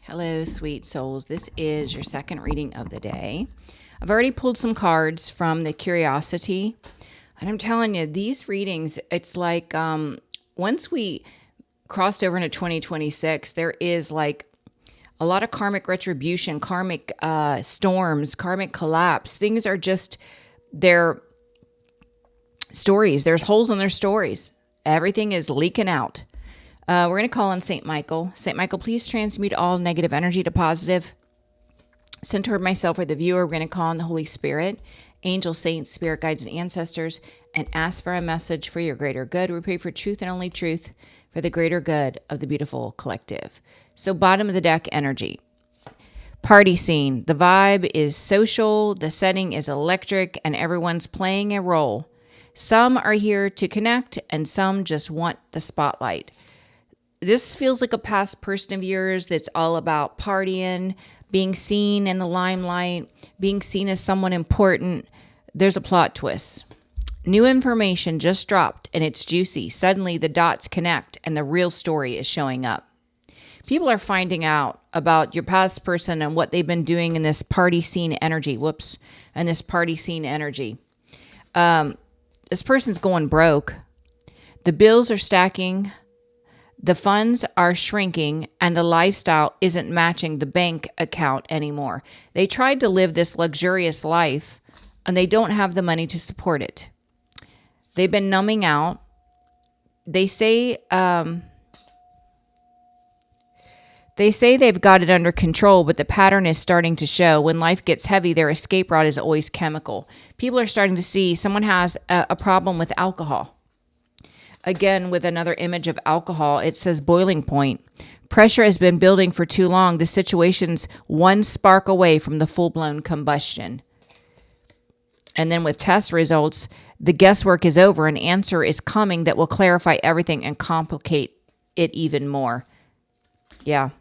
Hello, sweet souls. This is your second reading of the day. I've already pulled some cards from the Curiosity. And I'm telling you, these readings, it's like once we crossed over into 2026, there is like a lot of karmic retribution, karmic storms, karmic collapse. Things are just their stories. There's holes in their stories. Everything is leaking out. We're going to call on St. Michael. St. Michael, please transmute all negative energy to positive. Send toward myself or the viewer. We're going to call on the Holy Spirit, angels, saints, spirit guides, and ancestors, and ask for a message for your greater good. We pray for truth and only truth for the greater good of the beautiful collective. So bottom of the deck energy. Party scene. The vibe is social, the setting is electric, and everyone's playing a role. Some are here to connect, and some just want the spotlight. This feels like a past person of yours that's all about partying, being seen in the limelight, being seen as someone important. There's a plot twist. New information just dropped and it's juicy. Suddenly the dots connect and the real story is showing up. People are finding out about your past person and what they've been doing in this party scene energy. And this party scene energy. This person's going broke. The bills are stacking. The funds are shrinking and the lifestyle isn't matching the bank account anymore. They tried to live this luxurious life and they don't have the money to support it. They've been numbing out. They say they've got it under control, but the pattern is starting to show. When life gets heavy, their escape route is always chemical. People are starting to see someone has a problem with alcohol. Again, with another image of alcohol, it says boiling point. Pressure has been building for too long. The situation's one spark away from the full-blown combustion. And then with test results, the guesswork is over. An answer is coming that will clarify everything and complicate it even more. Yeah.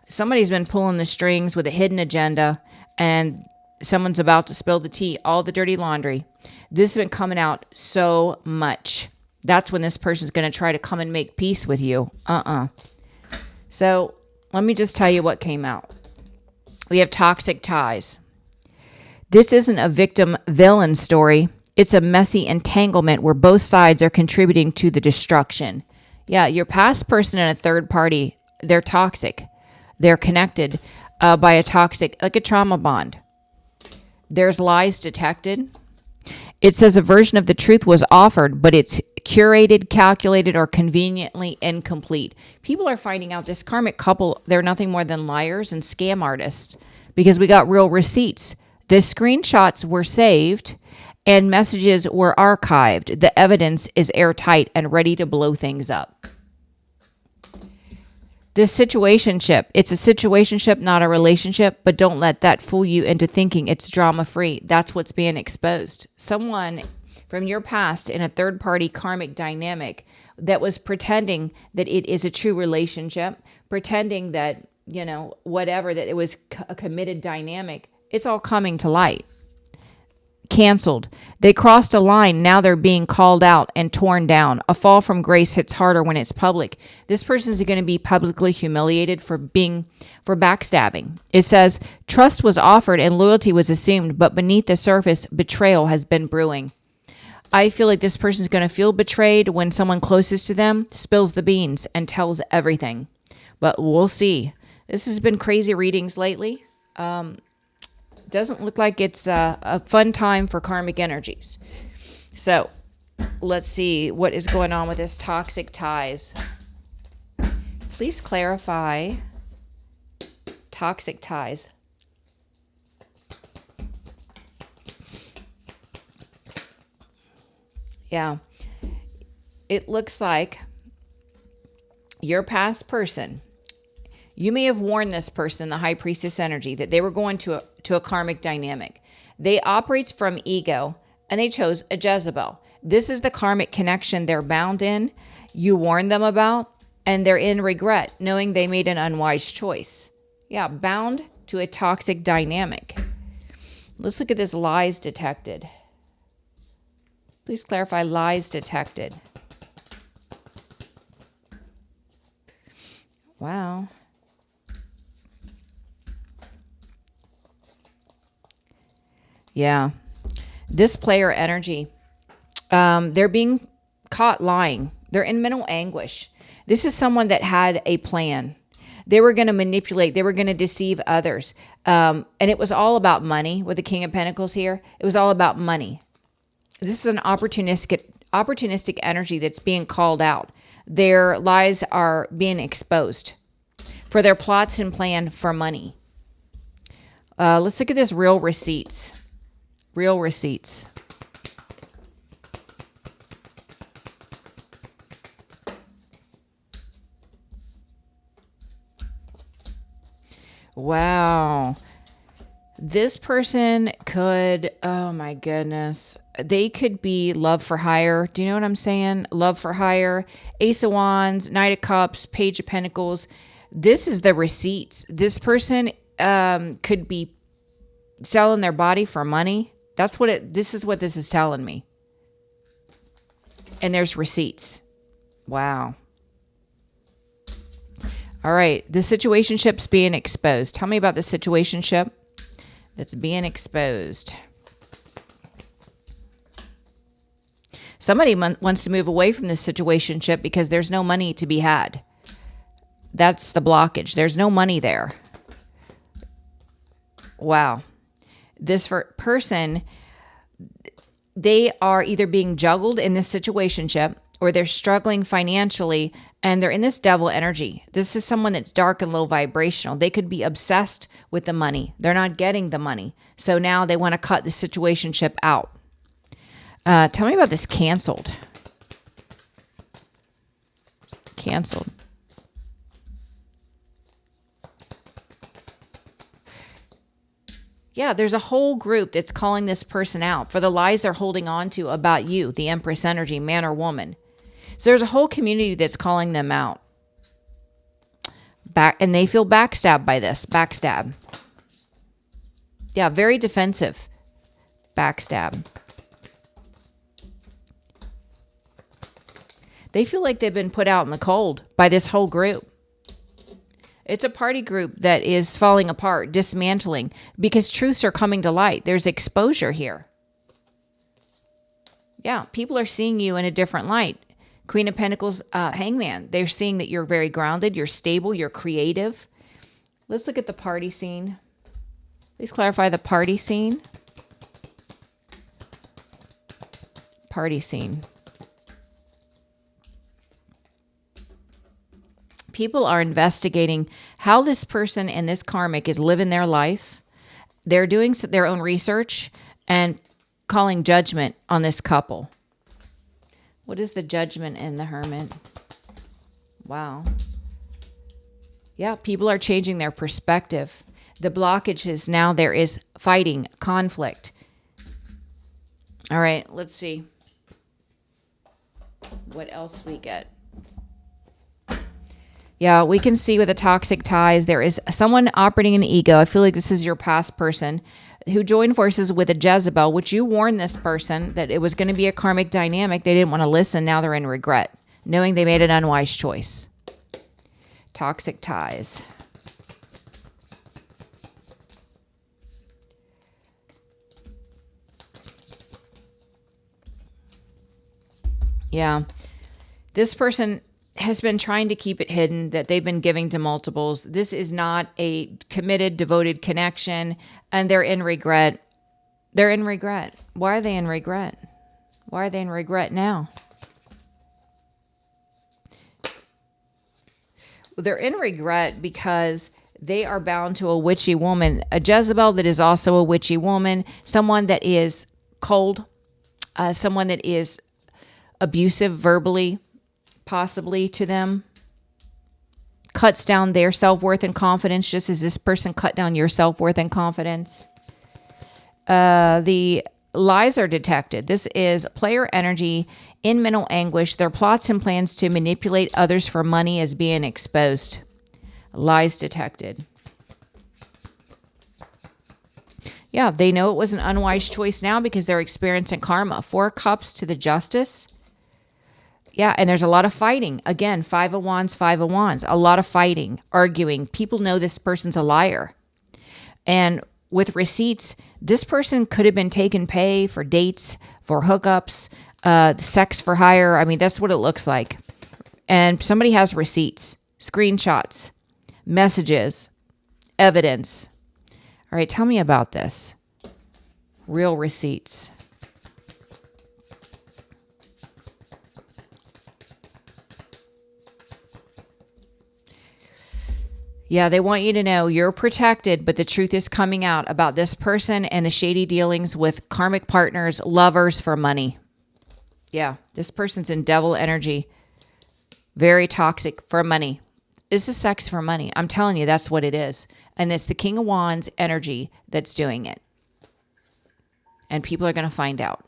Somebody's been pulling the strings with a hidden agenda, and someone's about to spill the tea, all the dirty laundry. This has been coming out so much. That's when this person's going to try to come and make peace with you. So let me just tell you what came out. We have toxic ties. This isn't a victim-villain story. It's a messy entanglement where both sides are contributing to the destruction. Yeah, your past person and a third party, they're toxic. They're connected by a toxic, like a trauma bond. There's lies detected. It says a version of the truth was offered, but it's curated, calculated, or conveniently incomplete. People are finding out this karmic couple, they're nothing more than liars and scam artists because we got real receipts. The screenshots were saved and messages were archived. The evidence is airtight and ready to blow things up. This situationship, it's a situationship, not a relationship, but don't let that fool you into thinking it's drama-free. That's what's being exposed. Someone from your past in a third-party karmic dynamic that was pretending that it is a true relationship, pretending that, whatever, that it was a committed dynamic, it's all coming to light. Canceled. They crossed a line. Now they're being called out and torn down. A fall from grace hits harder when it's public. This person is going to be publicly humiliated for backstabbing. It says trust was offered and loyalty was assumed, but beneath the surface, betrayal has been brewing. I feel like this person is going to feel betrayed when someone closest to them spills the beans and tells everything. But we'll see. This has been crazy readings lately. Doesn't look like it's a fun time for karmic energies. So let's see what is going on with this toxic ties. Please clarify toxic ties. Yeah. It looks like your past person, you may have warned this person, the high priestess energy, that they were going to a karmic dynamic. They operate from ego and they chose a Jezebel. This is the karmic connection they're bound in. You warned them about and they're in regret knowing they made an unwise choice. Yeah, bound to a toxic dynamic. Let's look at this lies detected. Please clarify lies detected. Wow. Yeah. This player energy, they're being caught lying. They're in mental anguish. This is someone that had a plan. They were going to manipulate. They were going to deceive others. And it was all about money with the King of Pentacles here. It was all about money. This is an opportunistic energy that's being called out. Their lies are being exposed for their plots and plan for money. Let's look at this real receipts. Real receipts. Wow. This person could, oh my goodness, they could be love for hire. Do you know what I'm saying? Love for hire, Ace of Wands, Knight of Cups, Page of Pentacles. This is the receipts. This person could be selling their body for money. This is what this is telling me. And there's receipts. Wow. All right. The situationship's being exposed. Tell me about the situationship that's being exposed. Somebody wants to move away from this situationship because there's no money to be had. That's the blockage. There's no money there. Wow. This person, they are either being juggled in this situationship or they're struggling financially and they're in this devil energy. This is someone that's dark and low vibrational. They could be obsessed with the money. They're not getting the money. So now they want to cut the situationship out. Tell me about this canceled. Canceled. Yeah, there's a whole group that's calling this person out for the lies they're holding on to about you, the Empress energy, man or woman. So there's a whole community that's calling them out. And they feel backstabbed by this. Backstab. Yeah, very defensive. Backstab. They feel like they've been put out in the cold by this whole group. It's a party group that is falling apart, dismantling, because truths are coming to light. There's exposure here. Yeah, people are seeing you in a different light. Queen of Pentacles, Hangman. They're seeing that you're very grounded, you're stable, you're creative. Let's look at the party scene. Please clarify the party scene. Party scene. People are investigating how this person and this karmic is living their life. They're doing their own research and calling judgment on this couple. What is the judgment in the Hermit? Wow. Yeah, people are changing their perspective. The blockage is now there is fighting, conflict. All right, let's see what else we get. Yeah, we can see with the toxic ties, there is someone operating an ego. I feel like this is your past person who joined forces with a Jezebel, which you warned this person that it was going to be a karmic dynamic. They didn't want to listen. Now they're in regret, knowing they made an unwise choice. Toxic ties. Yeah. This person has been trying to keep it hidden, that they've been giving to multiples. This is not a committed, devoted connection, and they're in regret. They're in regret. Why are they in regret? Why are they in regret now? They're in regret because they are bound to a witchy woman, a Jezebel that is also a witchy woman, someone that is cold, someone that is abusive verbally, possibly to them, cuts down their self-worth and confidence, just as this person cut down your self-worth and confidence. The lies are detected. This is player energy in mental anguish. Their plots and plans to manipulate others for money is being exposed. Lies detected. Yeah, they know it was an unwise choice now because they're experiencing karma. 4 cups to the justice. Yeah, and there's a lot of fighting. Again, 5 of Wands, 5 of Wands. A lot of fighting, arguing. People know this person's a liar. And with receipts, this person could have been taking pay for dates, for hookups, sex for hire. I mean, that's what it looks like. And somebody has receipts, screenshots, messages, evidence. All right, tell me about this. Real receipts. Yeah, they want you to know you're protected, but the truth is coming out about this person and the shady dealings with karmic partners, lovers for money. Yeah, this person's in devil energy. Very toxic for money. This is sex for money. I'm telling you, that's what it is. And it's the King of Wands energy that's doing it. And people are going to find out.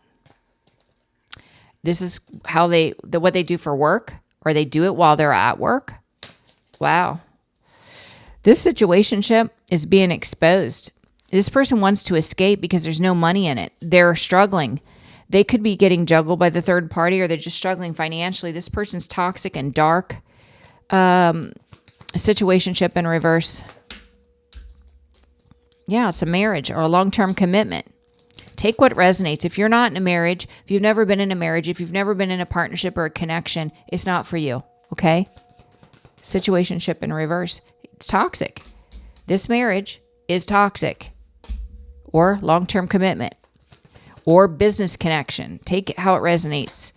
This is how what they do for work, or they do it while they're at work. Wow. This situationship is being exposed. This person wants to escape because there's no money in it. They're struggling. They could be getting juggled by the third party, or they're just struggling financially. This person's toxic and dark. Situationship in reverse. Yeah, it's a marriage or a long-term commitment. Take what resonates. If you're not in a marriage, if you've never been in a marriage, if you've never been in a partnership or a connection, it's not for you, okay? Situationship in reverse. It's toxic. This marriage is toxic, or long-term commitment, or business connection. Take it how it resonates.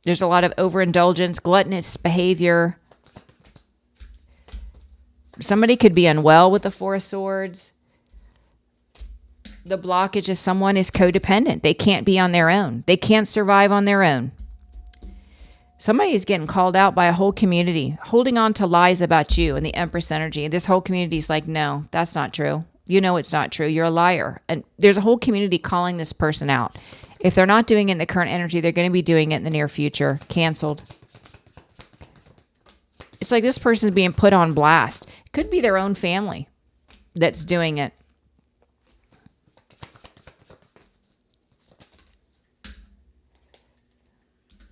There's a lot of overindulgence, gluttonous behavior. Somebody could be unwell with the Four of Swords. The blockage is someone is codependent. They can't be on their own. They can't survive on their own. Somebody is getting called out by a whole community, holding on to lies about you and the Empress energy. This whole community is like, no, that's not true. You know it's not true. You're a liar. And there's a whole community calling this person out. If they're not doing it in the current energy, they're going to be doing it in the near future. Canceled. It's like this person's being put on blast. It could be their own family that's doing it.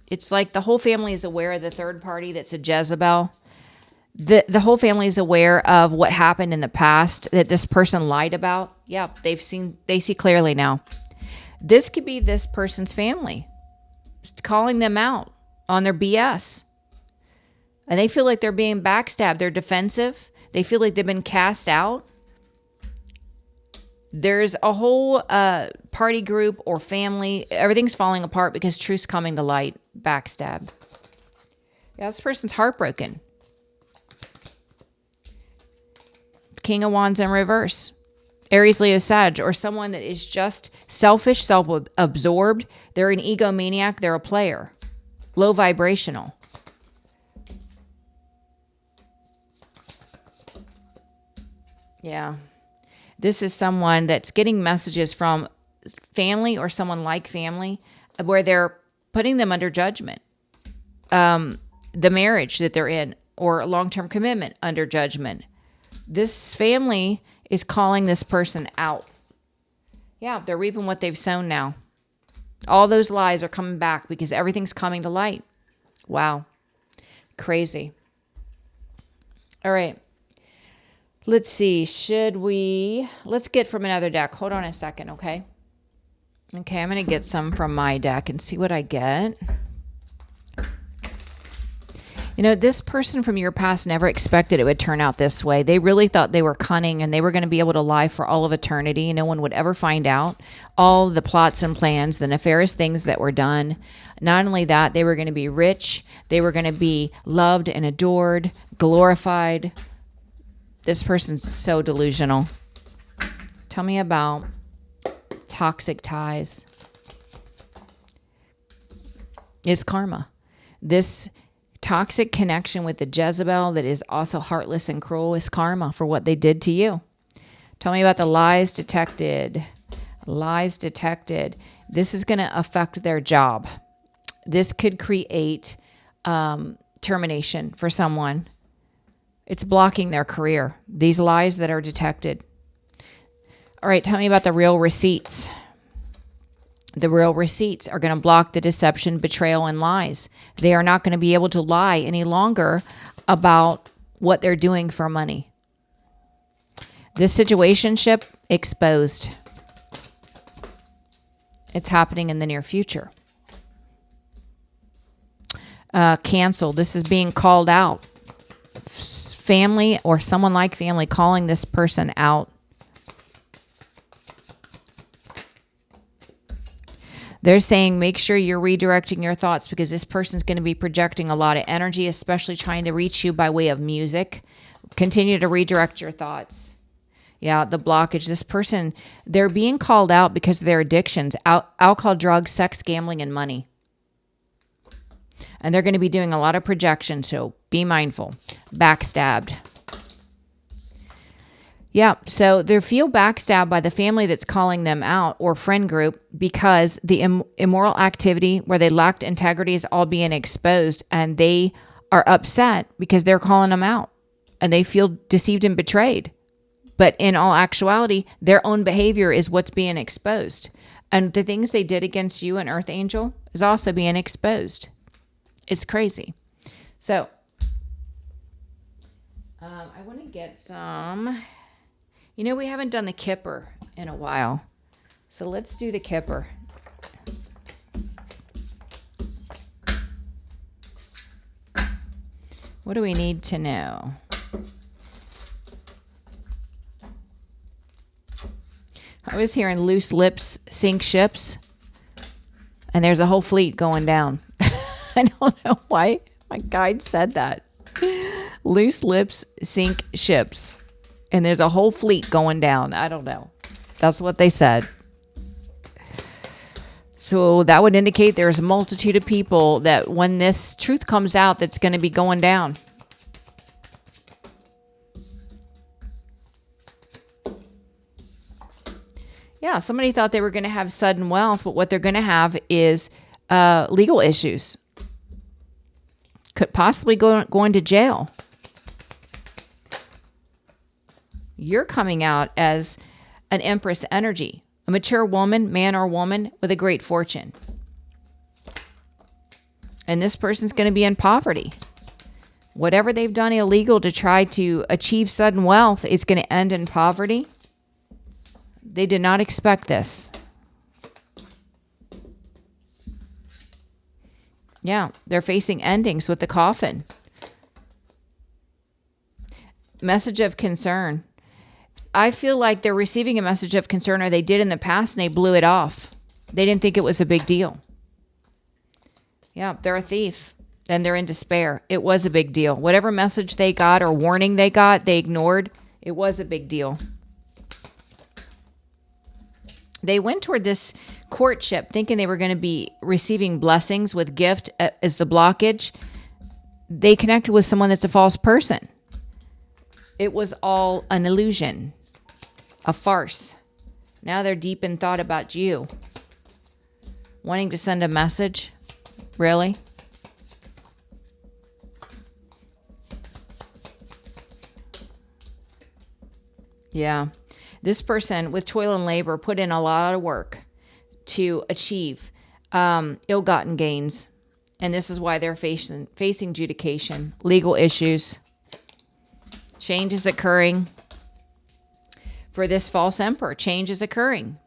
It's like the whole family is aware of the third party that's a Jezebel. The whole family is aware of what happened in the past that this person lied about. Yeah, they see clearly now. This could be this person's family. It's calling them out on their BS. And they feel like they're being backstabbed. They're defensive. They feel like they've been cast out. There's a whole party group or family. Everything's falling apart because truth's coming to light. Backstab. Yeah, this person's heartbroken. King of Wands in reverse. Aries, Leo, Sag, or someone that is just selfish, self-absorbed. They're an egomaniac. They're a player. Low vibrational. Yeah. This is someone that's getting messages from family or someone like family where they're putting them under judgment. The marriage that they're in or a long-term commitment under judgment. This family is calling this person out. Yeah, they're reaping what they've sown now. All those lies are coming back because everything's coming to light. Wow. Crazy. All right. Let's see. Let's get from another deck. Hold on a second, okay? Okay, I'm going to get some from my deck and see what I get. You know, this person from your past never expected it would turn out this way. They really thought they were cunning and they were going to be able to lie for all of eternity. No one would ever find out all the plots and plans, the nefarious things that were done. Not only that, they were going to be rich. They were going to be loved and adored, glorified. This person's so delusional. Tell me about toxic ties. It's karma. This toxic connection with the Jezebel that is also heartless and cruel is karma for what they did to you. Tell me about the lies detected. Lies detected. This is going to affect their job. This could create termination for someone. It's blocking their career. These lies that are detected. All right, tell me about the real receipts. The real receipts are going to block the deception, betrayal, and lies. They are not going to be able to lie any longer about what they're doing for money. This situationship exposed. It's happening in the near future. Cancel. This is being called out. Family or someone like family calling this person out. They're saying make sure you're redirecting your thoughts because this person's going to be projecting a lot of energy, especially trying to reach you by way of music. Continue to redirect your thoughts. Yeah, the blockage. This person, they're being called out because of their addictions, alcohol, drugs, sex, gambling, and money. And they're going to be doing a lot of projection, so be mindful. Backstabbed. Yeah, so they feel backstabbed by the family that's calling them out or friend group because the immoral activity where they lacked integrity is all being exposed, and they are upset because they're calling them out and they feel deceived and betrayed. But in all actuality, their own behavior is what's being exposed. And the things they did against you, an earth angel, is also being exposed. It's crazy. So, I want to get some... You know, we haven't done the Kipper in a while. So let's do the Kipper. What do we need to know? I was hearing loose lips sink ships. And there's a whole fleet going down. I don't know why my guide said that. Loose lips sink ships. And there's a whole fleet going down. I don't know. That's what they said. So that would indicate there's a multitude of people that when this truth comes out, that's going to be going down. Yeah, somebody thought they were going to have sudden wealth, but what they're going to have is legal issues. Could possibly going to jail. You're coming out as an Empress energy, a mature woman, man or woman with a great fortune. And this person's going to be in poverty. Whatever they've done illegal to try to achieve sudden wealth is going to end in poverty. They did not expect this. Yeah, they're facing endings with the coffin. Message of concern. I feel like they're receiving a message of concern, or they did in the past, and they blew it off. They didn't think it was a big deal. Yeah, they're a thief, and they're in despair. It was a big deal. Whatever message they got or warning they got, they ignored. It was a big deal. They went toward this courtship thinking they were going to be receiving blessings with gift as the blockage. They connected with someone that's a false person. It was all an illusion. A farce. Now they're deep in thought about you. Wanting to send a message? Really? Yeah. This person with toil and labor put in a lot of work to achieve ill-gotten gains. And this is why they're facing adjudication, legal issues. Change is occurring. For this false emperor, change is occurring.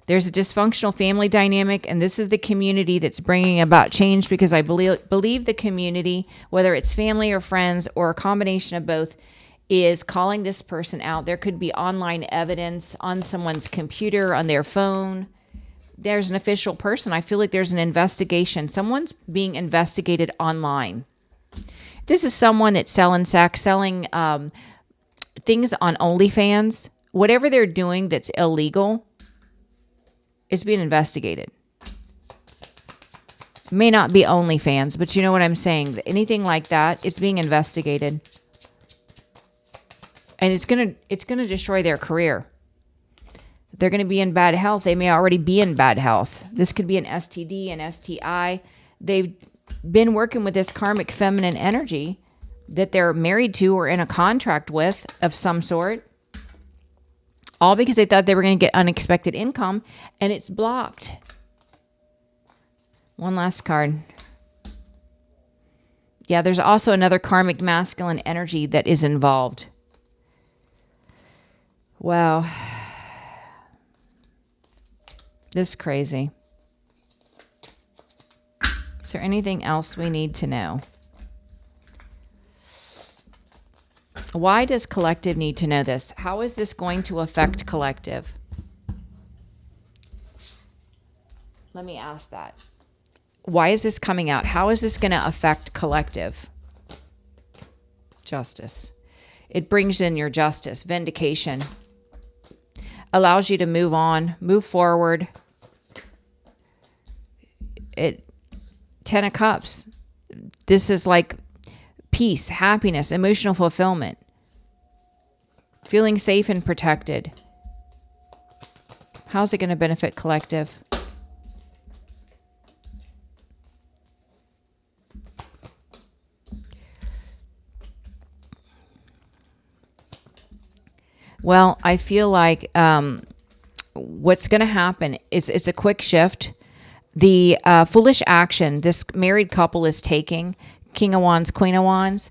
There's a dysfunctional family dynamic, and this is the community that's bringing about change, because I believe the community, whether it's family or friends or a combination of both, is calling this person out. There could be online evidence on someone's computer, on their phone. There's an official person. I feel like there's an investigation. Someone's being investigated online. This is someone that's selling sex, selling things on OnlyFans. Whatever they're doing that's illegal is being investigated. May not be OnlyFans, but you know what I'm saying. Anything like that is being investigated. And it's gonna destroy their career. They're gonna be in bad health. They may already be in bad health. This could be an STD, an STI. They've been working with this karmic feminine energy that they're married to or in a contract with of some sort. All because they thought they were going to get unexpected income, and it's blocked. One last card. Yeah, there's also another karmic masculine energy that is involved. Wow. This is crazy. Is there anything else we need to know? Why does collective need to know this? How is this going to affect collective? Let me ask that. Why is this coming out? How is this going to affect collective? Justice. It brings in your justice, vindication. Allows you to move on, move forward. Ten of Cups. This is like peace, happiness, emotional fulfillment. Feeling safe and protected. How's it going to benefit collective? Well, I feel like what's going to happen is it's a quick shift. The foolish action this married couple is taking, King of Wands, Queen of Wands,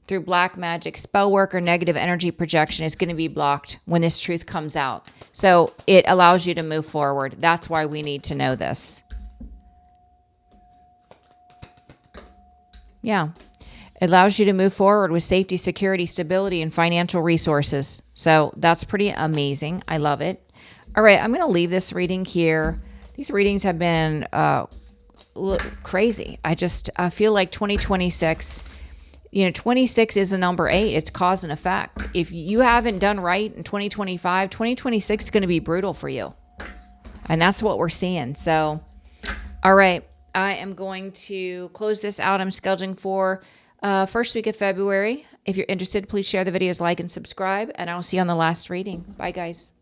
through black magic, spell work, or negative energy projection is going to be blocked when this truth comes out. So it allows you to move forward. That's why we need to know this. Yeah. It allows you to move forward with safety, security, stability, and financial resources. So that's pretty amazing. I love it. All right, I'm going to leave this reading here. These readings have been crazy. I feel like 2026, 26 is the number 8. It's cause and effect. If you haven't done right in 2025, 2026 is going to be brutal for you. And that's what we're seeing. So, all right, I am going to close this out. I'm scheduling for first week of February. If you're interested, please share the videos, like, and subscribe. And I'll see you on the last reading. Bye, guys.